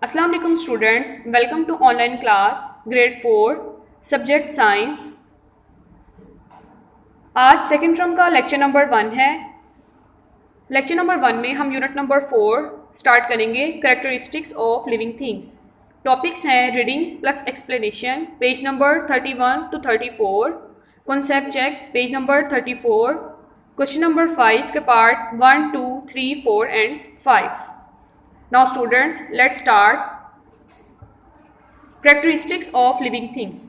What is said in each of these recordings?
अस्सलाम वालेकुम students, welcome to online class grade 4 subject science. आज सेकेंड टर्म का लेक्चर नंबर 1 है। लेक्चर नंबर 1 में हम यूनिट नंबर 4 स्टार्ट करेंगे, characteristics of living things. Topics हैं reading plus explanation, page number 31 to 34, concept check page number 34, question number 5 के part 1, 2, 3, 4 and 5। Now students, let's start characteristics of living things।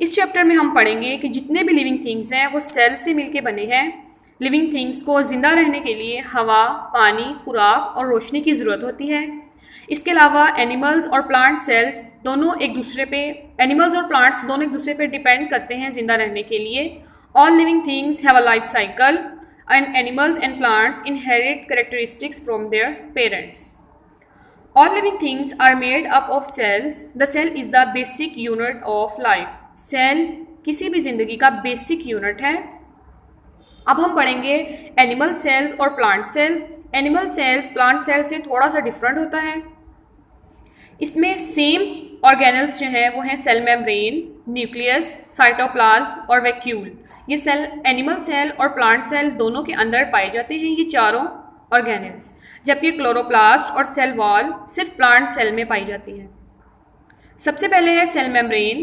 इस chapter में हम पढ़ेंगे कि जितने भी लिविंग थिंग्स हैं वो सेल से मिलके बने हैं। लिविंग थिंग्स को ज़िंदा रहने के लिए हवा, पानी, खुराक और रोशनी की ज़रूरत होती है। इसके अलावा एनिमल्स और प्लांट सेल्स दोनों एक दूसरे पे डिपेंड करते हैं ज़िंदा रहने के लिए। All living things have a life cycle and animals and plants inherit characteristics from their parents. All living things are made up of cells. The cell is the basic unit of life. Cell किसी भी जिंदगी का basic unit है। अब हम पढ़ेंगे animal cells और plant cells. Animal cells plant cell से थोड़ा सा डिफरेंट होता है। इसमें सेम ऑर्गेनल्स जो हैं वो हैं सेल मेम्ब्रेन, न्यूक्लियस, साइटोप्लाज्म और वैक्यूल। ये सेल एनिमल सेल और प्लांट सेल दोनों के अंदर पाए जाते हैं, ये चारों ऑर्गेनल्स, जबकि क्लोरोप्लास्ट और सेल वॉल सिर्फ प्लांट सेल में पाई जाती है। सबसे पहले है cell membrane.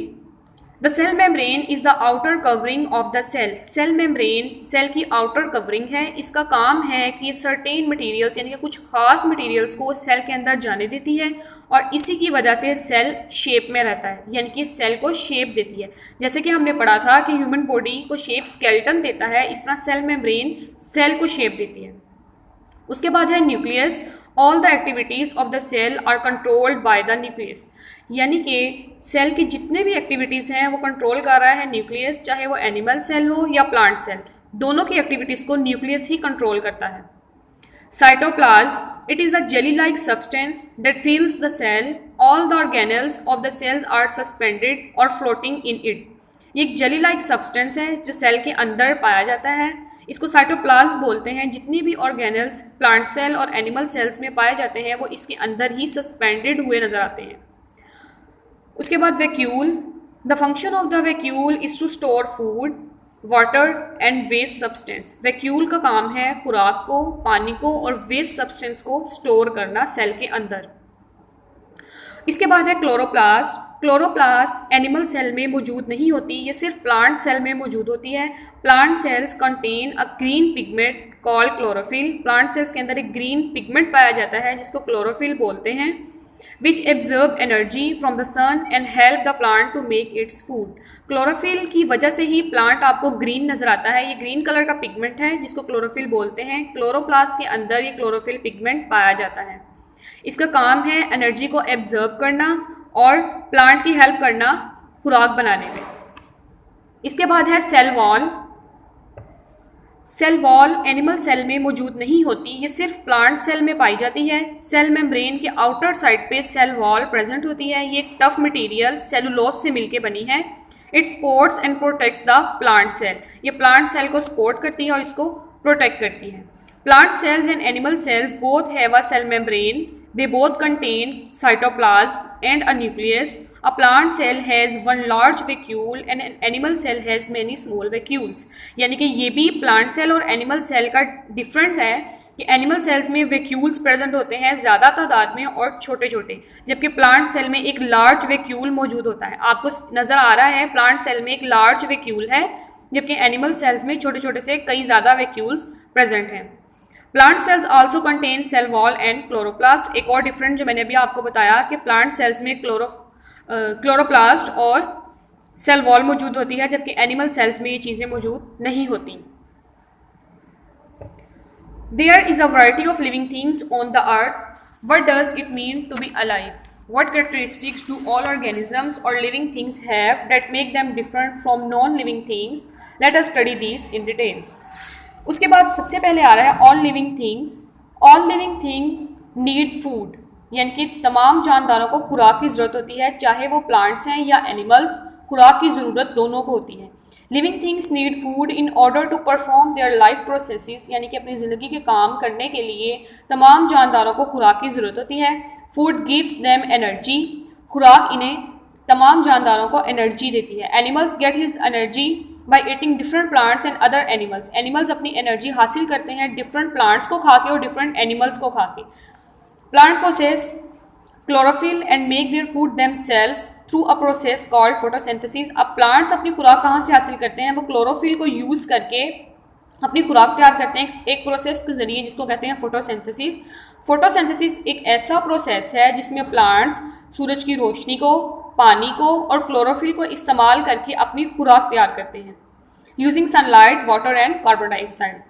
The cell membrane is the outer covering of the cell. Cell membrane cell की आउटर कवरिंग है। इसका काम है कि ये सर्टेन मटेरियल्स यानी कि कुछ खास मटेरियल्स को सेल के अंदर जाने देती है और इसी की वजह से सेल शेप में रहता है, यानी कि सेल को शेप देती है। जैसे कि हमने पढ़ा था कि ह्यूमन बॉडी को शेप स्केलेटन देता है, इस तरह सेल मेम्ब्रेन सेल को शेप देती है। उसके बाद है nucleus. All the activities of the cell are controlled by the nucleus, यानी कि सेल की जितने भी एक्टिविटीज़ हैं वो कंट्रोल कर रहा है न्यूक्लियस, चाहे वो एनिमल सेल हो या प्लांट सेल, दोनों की एक्टिविटीज़ को न्यूक्लियस ही कंट्रोल करता है। Cytoplasm, it is a jelly like substance that fills the cell. All the organelles of the cells are suspended और फ्लोटिंग इन इट। ये एक जेली लाइक सब्सटेंस है जो सेल के अंदर पाया जाता है, इसको साइटोप्लाज्म बोलते हैं। जितनी भी ऑर्गेनल्स प्लांट सेल और एनिमल सेल्स में पाए जाते हैं वो इसके अंदर ही सस्पेंडेड हुए नजर आते हैं। उसके बाद vacuole. The function of the vacuole is to store food, water and waste substance. Vacuole का काम है खुराक को, पानी को और वेस्ट सब्सटेंस को स्टोर करना सेल के अंदर। इसके बाद है क्लोरोप्लास्ट। क्लोरोप्लास्ट एनिमल सेल में मौजूद नहीं होती, ये सिर्फ प्लांट सेल में मौजूद होती है। Plant cells contain a green pigment called chlorophyll. Plant cells के अंदर एक ग्रीन पिगमेंट पाया जाता है जिसको क्लोरोफिल बोलते हैं, which absorb energy from the sun and help the plant to make its food. Chlorophyll की वजह से ही प्लांट आपको ग्रीन नजर आता है। ये ग्रीन कलर का पिगमेंट है जिसको क्लोरोफिल बोलते हैं। क्लोरोप्लास्ट के अंदर ये क्लोरोफिल पिगमेंट पाया जाता है। इसका काम है एनर्जी को एब्जर्व करना और प्लांट की हेल्प करना खुराक बनाने में। इसके बाद है cell wall. Cell wall animal cell में मौजूद नहीं होती, ये सिर्फ प्लांट सेल में पाई जाती है। सेल मेम्ब्रेन के आउटर साइड पे सेल वॉल प्रेजेंट होती है। ये एक टफ मटेरियल सेलुलोज से मिलके बनी है। It supports and protects the plant cell. ये प्लांट सेल को सपोर्ट करती है और इसको प्रोटेक्ट करती है। Plant cells and animal cells both have a cell membrane. They both contain cytoplasm and a nucleus. A plant cell has one large vacuole and an animal cell has many small vacuoles. यानी कि ये भी plant cell और animal cell का difference है कि animal cells में vacuoles present होते हैं ज़्यादा तादाद में और छोटे छोटे, जबकि plant cell में एक large vacuole मौजूद होता है। आपको नज़र आ रहा है plant cell में एक large vacuole है, जबकि animal cells में छोटे छोटे से कई ज़्यादा vacuoles प्रेजेंट हैं। Plant cells also contain cell wall and chloroplast. एक और डिफरेंट जो मैंने अभी आपको बताया कि प्लांट सेल्स में क्लोरोप्लास्ट और सेल वॉल मौजूद होती है, जबकि एनिमल सेल्स में ये चीज़ें मौजूद नहीं होती। There is a variety of living things on the earth. What does it mean to be alive? What characteristics do all organisms or living things have that make them different from non-living things? Let us study these in details. उसके बाद सबसे पहले आ रहा है all living things. All living things need food, यानी कि तमाम जानदारों को खुराक की ज़रूरत होती है, चाहे वो प्लांट्स हैं या एनिमल्स, खुराक की ज़रूरत दोनों को होती है। Living things need food in order to perform their life processes, यानी कि अपनी ज़िंदगी के काम करने के लिए तमाम जानदारों को खुराक की ज़रूरत होती है। फूड गिव्स देम एनर्जी, खुराक इन्हें तमाम जानदारों को एनर्जी देती है। Animals get his energy by eating different plants and other animals, animals अपनी एनर्जी हासिल करते हैं डिफरेंट प्लांट्स को खा के और डिफरेंट एनिमल्स को खा के। Plant possess chlorophyll and make their food themselves through a process called photosynthesis. अब प्लांट्स अपनी खुराक कहाँ से हासिल करते हैं, वो क्लोरोफिल को यूज़ करके अपनी खुराक तैयार करते हैं एक प्रोसेस के ज़रिए जिसको कहते हैं फोटोसिंथेसिस। फोटोसिंथेसिस एक ऐसा प्रोसेस है जिसमें प्लांट्स सूरज की रोशनी को, पानी को और क्लोरोफिल को इस्तेमाल करके अपनी खुराक तैयार करते हैं using sunlight, water and carbon dioxide.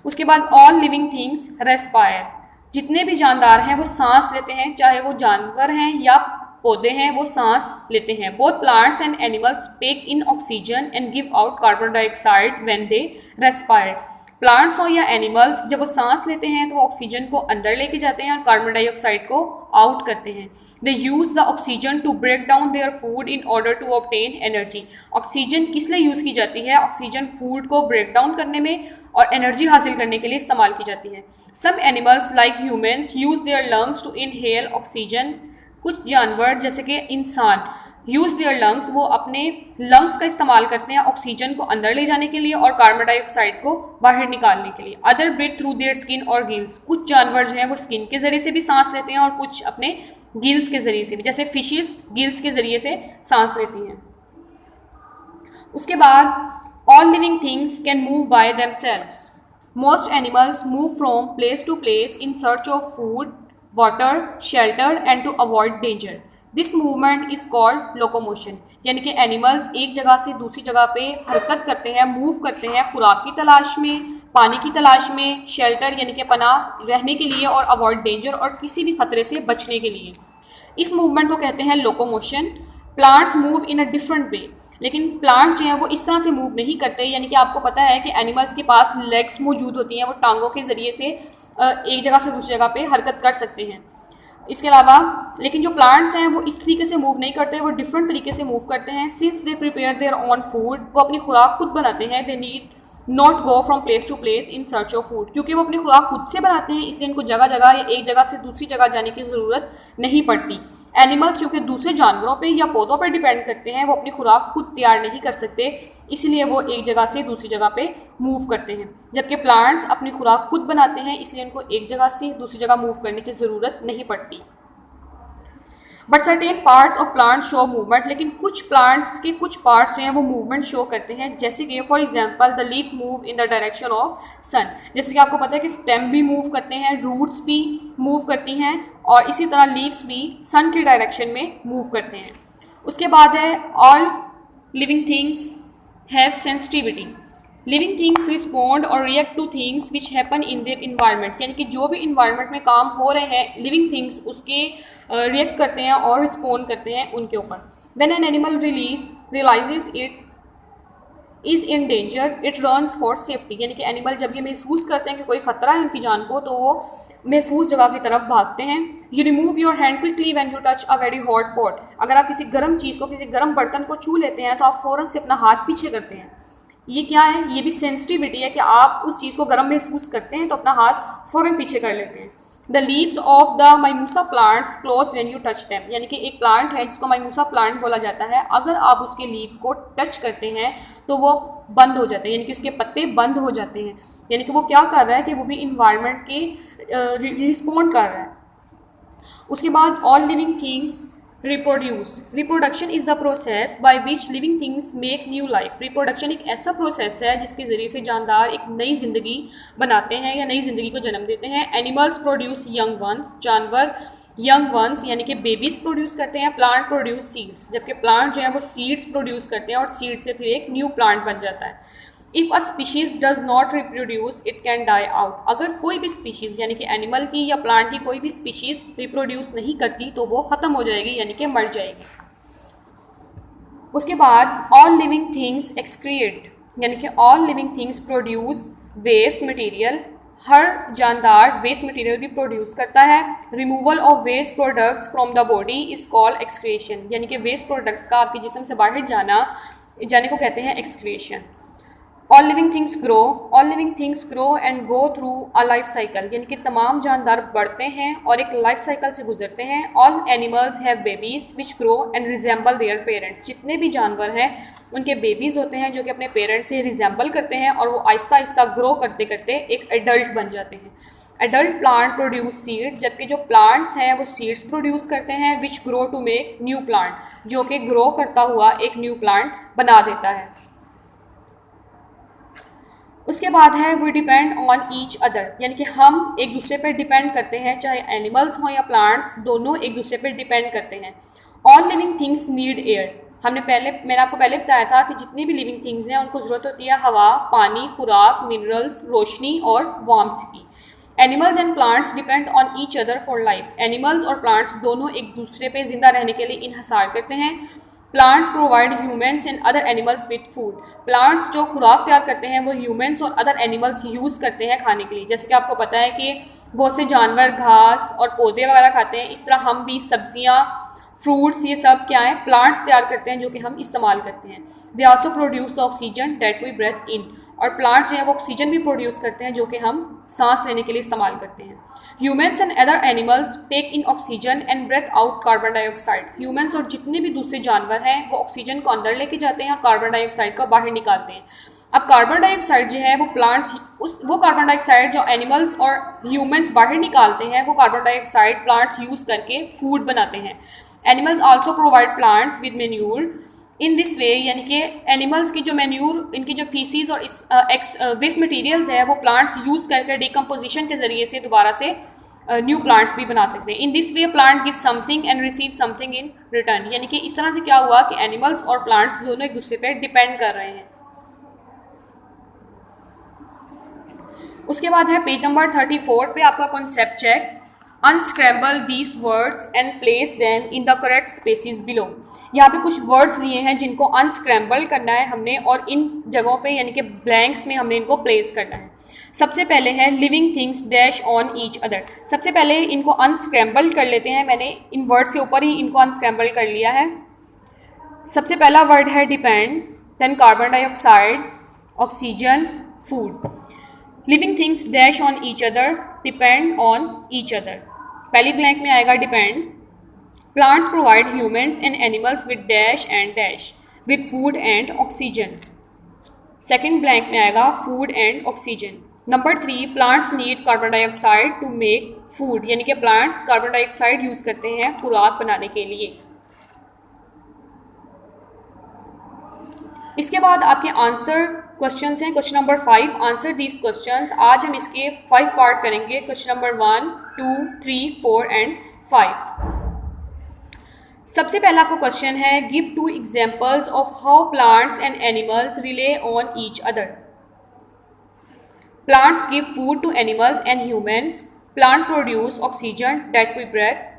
उसके बाद ऑल लिविंग थिंग्स रेस्पायर, जितने भी जानदार हैं वो सांस लेते हैं, चाहे वो जानवर हैं या पौधे हैं, वो सांस लेते हैं। Both plants and animals take in oxygen and give out carbon dioxide when they respire. Plants हो या एनिमल्स, जब वो सांस लेते हैं तो वो ऑक्सीजन को अंदर लेके जाते हैं और कार्बन डाइऑक्साइड को आउट करते हैं। They use the oxygen to break down their food in order to obtain energy. Oxygen किस लिए यूज़ की जाती है, ऑक्सीजन फूड को ब्रेक डाउन करने में और एनर्जी हासिल करने के लिए इस्तेमाल की जाती है। Some animals like humans use their lungs to inhale oxygen, कुछ जानवर जैसे कि इंसान यूज़ देयर लंग्स, वो अपने लंग्स का इस्तेमाल करते हैं ऑक्सीजन को अंदर ले जाने के लिए और कार्बन डाइऑक्साइड को बाहर निकालने के लिए। Other breathe through their skin और गिल्स, कुछ जानवर जो हैं वो स्किन के ज़रिए से भी सांस लेते हैं और कुछ अपने गिल्स के ज़रिए से भी, जैसे फिशेस गिल्स के ज़रिए से सांस लेती हैं। उसके बाद all living things can move by themselves. Most animals move from place to place in search of food, water, shelter and to avoid danger. This movement is called locomotion, यानी कि एनिमल्स एक जगह से दूसरी जगह पे हरकत करते हैं, मूव करते हैं खुराक की तलाश में, पानी की तलाश में, शेल्टर यानी कि पनाह रहने के लिए और अवॉइड डेंजर और किसी भी खतरे से बचने के लिए। इस मूवमेंट को कहते हैं locomotion. Plants move in a different way, लेकिन प्लांट जो हैं वो इस तरह से मूव नहीं करते, यानी कि आपको पता है कि एनिमल्स के पास लेग्स मौजूद होती हैं, वो टांगों के ज़रिए से एक जगह से दूसरी जगह पे हरकत कर सकते हैं। इसके अलावा लेकिन जो प्लांट्स हैं वो इस तरीके से मूव नहीं करते, वो डिफरेंट तरीके से मूव करते हैं। Since they prepare their own food, वो अपनी खुराक खुद बनाते हैं। They need not go from place to place in search of food, क्योंकि वो अपनी खुराक खुद से बनाते हैं इसलिए इनको जगह जगह या एक जगह से दूसरी जगह जाने की ज़रूरत नहीं पड़ती। एनिमल्स क्योंकि दूसरे जानवरों पे या पौधों पर डिपेंड करते हैं, वो अपनी खुराक खुद तैयार नहीं कर सकते, इसलिए वो एक जगह से दूसरी जगह पे मूव करते हैं। जबकि प्लांट्स अपनी खुराक खुद बनाते हैं, इसलिए उनको एक जगह से दूसरी जगह मूव करने की ज़रूरत नहीं पड़ती। But certain parts of plant show movement, लेकिन कुछ प्लांट्स के कुछ पार्ट्स जो हैं वो मूवमेंट शो करते हैं, जैसे कि for example the leaves move in the direction of sun. जैसे कि आपको पता है कि स्टेम भी मूव करते हैं, रूट्स भी मूव करती हैं और इसी तरह लीव्स भी सन की डायरेक्शन में मूव करते हैं। उसके बाद है all living things have sensitivity. Living things respond और react to things which happen in their environment, यानी कि जो भी इन्वायरमेंट में काम हो रहे हैं लिविंग थिंग्स उसके रिएक्ट करते हैं और रिस्पॉन्ड करते हैं उनके ऊपर। When an animal realizes it is in danger it runs for safety, यानी कि एनिमल जब ये महसूस करते हैं कि कोई खतरा है उनकी जान को, तो वो महफूज जगह की तरफ भागते हैं। You remove your hand quickly when you touch a very hot pot. अगर आप किसी गर्म चीज़ को, किसी गर्म बर्तन को छू लेते हैं तो आप फ़ौरन से अपना हाथ पीछे करते हैं। ये क्या है, ये भी सेंसिटिविटी है कि आप उस चीज़ को गर्म महसूस करते हैं तो अपना हाथ फ़ौरन पीछे कर लेते हैं। The leaves of the mimosa plants close when you touch them, यानी कि एक प्लांट है जिसको माइमूसा प्लांट बोला जाता है, अगर आप उसके लीव को टच करते हैं तो वो बंद हो जाते हैं, यानी कि उसके पत्ते बंद हो जाते हैं, यानी कि वो क्या कर रहा है कि वो भी इन्वायरमेंट के रिस्पॉन्ड कर रहा है। उसके बाद all living things reproduce. Reproduction is the process by which living things make new life. Reproduction एक ऐसा प्रोसेस है जिसके ज़रिए से जानदार एक नई ज़िंदगी बनाते हैं या नई ज़िंदगी को जन्म देते हैं। एनिमल्स प्रोड्यूस यंग वंस, जानवर यंग वंस यानी कि बेबीज़ प्रोड्यूस करते हैं। प्लांट प्रोड्यूस सीड्स, जबकि प्लांट जो है वो सीड्स प्रोड्यूस करते हैं और सीड से फिर एक न्यू प्लांट बन जाता है। If a species does not reproduce it can die out. अगर कोई भी स्पीशीज़ यानी कि एनिमल की या प्लांट की कोई भी स्पीशीज़ रिप्रोड्यूस नहीं करती तो वो ख़त्म हो जाएगी, यानी कि मर जाएगी। उसके बाद ऑल लिविंग थिंग्स एक्सक्रिएट, यानी कि all living things produce waste material. हर जानदार वेस्ट मटेरियल भी प्रोड्यूस करता है। Removal of waste products from the body is called excretion, यानी कि वेस्ट प्रोडक्ट्स का आपके जिस्म से बाहर जाने को कहते हैं excretion. All living things grow, all living things grow and go through a life cycle, यानी कि तमाम जानदार बढ़ते हैं और एक लाइफ साइकिल से गुजरते हैं। All animals have babies which grow and resemble their parents, जितने भी जानवर हैं उनके बेबीज़ होते हैं जो कि अपने पेरेंट्स से रिजेंबल करते हैं और वो आहिस्ता आहिस्ता ग्रो करते करते एक एडल्ट बन जाते हैं। एडल्ट प्लांट प्रोड्यूस सीड, जबकि जो प्लांट्स हैं वो सीड्स प्रोड्यूस करते हैं which grow to make new plant, जो कि ग्रो करता हुआ एक न्यू प्लांट बना देता है। उसके बाद है we depend on each other, यानी कि हम एक दूसरे पर डिपेंड करते हैं, चाहे एनिमल्स हों या प्लांट्स, दोनों एक दूसरे पर डिपेंड करते हैं। All living things need air, मैंने आपको पहले बताया था कि जितनी भी लिविंग थिंग्स हैं उनको ज़रूरत होती है हवा, पानी, खुराक, मिनरल्स, रोशनी और वार्मथ की। Animals and plants depend on each other for life, animals और प्लांट्स दोनों एक दूसरे पे ज़िंदा रहने के लिए इन्हसार करते हैं। Plants provide humans and other animals with food, plants जो खुराक तैयार करते हैं वो ह्यूमन्स और अदर एनिमल्स यूज़ करते हैं खाने के लिए। जैसे कि आपको पता है कि बहुत से जानवर घास और पौधे वगैरह खाते हैं, इस तरह हम भी सब्जियाँ, फ्रूट्स, ये सब क्या है, प्लांट्स तैयार करते हैं जो कि हम इस्तेमाल करते हैं। They also produce the oxygen that we breathe in, और प्लांट्स जो है वो ऑक्सीजन भी प्रोड्यूस करते हैं जो कि हम सांस लेने के लिए इस्तेमाल करते हैं। Humans and other animals take in oxygen and breathe out carbon dioxide, humans और जितने भी दूसरे जानवर हैं वो ऑक्सीजन को अंदर लेके जाते हैं और कार्बन डाइऑक्साइड को बाहर निकालते हैं। अब कार्बन डाइऑक्साइड जो है वो प्लांट्स वो कार्बन डाइऑक्साइड जो एनिमल्स और ह्यूमन्स बाहर निकालते हैं वो कार्बन डाइऑक्साइड प्लांट्स यूज़ करके फूड बनाते हैं। Animals also provide plants with manure in this way, यानी कि एनिमल्स की जो मैन्यूर, इनकी जो फीसीज और वेस्ट मटेरियल्स है वो प्लांट्स यूज़ करके डिकम्पोजिशन के ज़रिए से दोबारा से न्यू प्लांट्स भी बना सकते हैं। In this way plant give something and receive something in return, यानी कि इस तरह से क्या हुआ कि एनिमल्स और प्लांट्स दोनों एक दूसरे पर डिपेंड कर रहे हैं। उसके बाद है पेज नंबर 34 पे आपका concept check, unscramble these words and place them in the correct spaces below. यहाँ पे कुछ वर्ड्स लिए हैं जिनको अनस्क्रैम्बल करना है हमने और इन जगहों पे यानी कि ब्लैंक्स में हमने इनको प्लेस करना है। सबसे पहले है living things dash on each other, सबसे पहले इनको अनस्क्रैम्बल कर लेते हैं, मैंने इन वर्ड्स के ऊपर ही इनको अनस्क्रैम्बल कर लिया है। सबसे पहला वर्ड है depend, then carbon dioxide, oxygen, food. Living things dash on each other, depend on each other. पहली ब्लैंक में आएगा depend. Plants provide humans and animals with dash and dash with food and oxygen. Second blank में आएगा food and oxygen. Number 3, plants need carbon dioxide to make food, यानी कि plants carbon dioxide use करते हैं खुराक बनाने के लिए। इसके बाद आपके आंसर क्वेश्चंस हैं। Question number 5, answer these questions. आज हम इसके 5 पार्ट करेंगे, क्वेश्चन नंबर 1, 2, 3, 4 एंड 5। सबसे पहला आपका क्वेश्चन है, give 2 examples of how plants and animals rely on each other. Plants give food to animals and humans, plant produce oxygen that we breathe.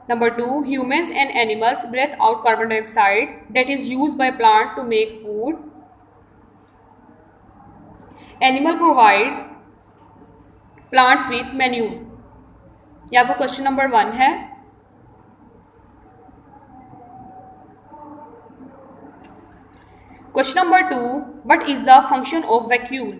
Number 2, humans and animals breathe out carbon dioxide that is used by plant to make food. Animal provide plants with manure. ये आपका question number 1 है। Question number 2, what is the function of vacuole?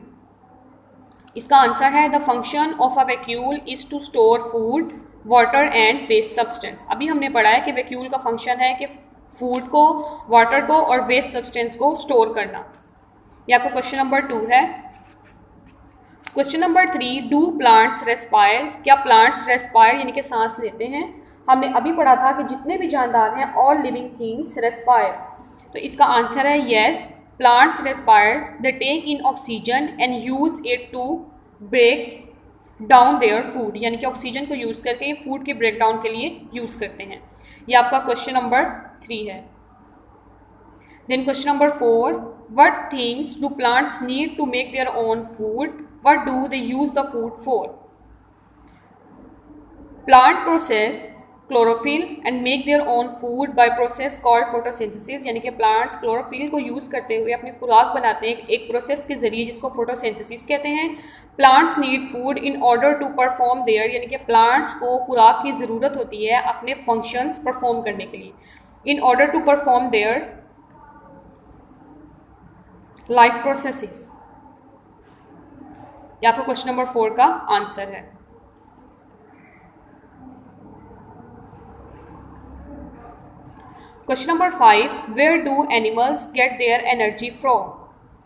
इसका answer है the function of a vacuole is to store food, water and waste substance. अभी हमने पढ़ा है कि वैक्यूल का फंक्शन है कि फूड को, वाटर को और वेस्ट सब्सटेंस को स्टोर करना। ये आपका क्वेश्चन नंबर 2 है। Question number 3, do plants respire, क्या प्लांट्स रेस्पायर यानी कि सांस लेते हैं? हमने अभी पढ़ा था कि जितने भी जानदार हैं ऑल लिविंग थिंग्स रेस्पायर, तो इसका आंसर है yes, plants respire, they take in oxygen and use it to break down their food, यानी कि ऑक्सीजन को यूज़ करके ये फूड के ब्रेक डाउन के लिए यूज़ करते हैं। ये आपका क्वेश्चन नंबर 3 है। Then question number 4, what things do plants need to make their own food, what do they use the food for? Plant process chlorophyll and make their own food by process called photosynthesis, यानी कि plants chlorophyll को use करते हुए अपनी खुराक बनाते हैं एक प्रोसेस के जरिए जिसको फोटोसिंथेसिस कहते हैं। Plants need food in order to perform their, यानी कि प्लांट्स को खुराक की ज़रूरत होती है अपने फंक्शंस परफॉर्म करने के लिए। In order to perform their life processes. ये आपका क्वेश्चन नंबर 4 का आंसर है। Question number 5, where do animals get their energy from?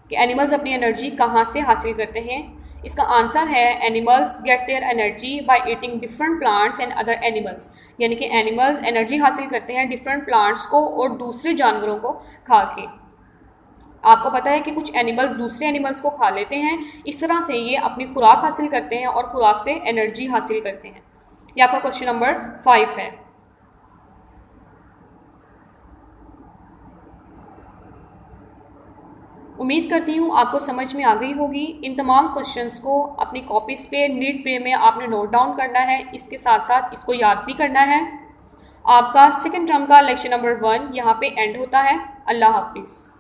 कि एनिमल्स अपनी एनर्जी कहाँ से हासिल करते हैं? इसका आंसर है animals get their energy by eating different plants and other animals. यानी कि एनिमल्स एनर्जी हासिल करते हैं डिफरेंट प्लांट्स को और दूसरे जानवरों को खा के। आपको पता है कि कुछ एनिमल्स दूसरे एनिमल्स को खा लेते हैं, इस तरह से ये अपनी खुराक हासिल करते हैं और खुराक से एनर्जी हासिल करते हैं। ये आपका क्वेश्चन नंबर 5 है। उम्मीद करती हूँ आपको समझ में आ गई होगी। इन तमाम क्वेश्चंस को अपनी कॉपीज़ पे नीट वे में आपने नोट डाउन करना है, इसके साथ साथ इसको याद भी करना है। आपका सेकंड टर्म का लेक्चर नंबर 1 यहाँ पे एंड होता है। अल्लाह हाफिज़।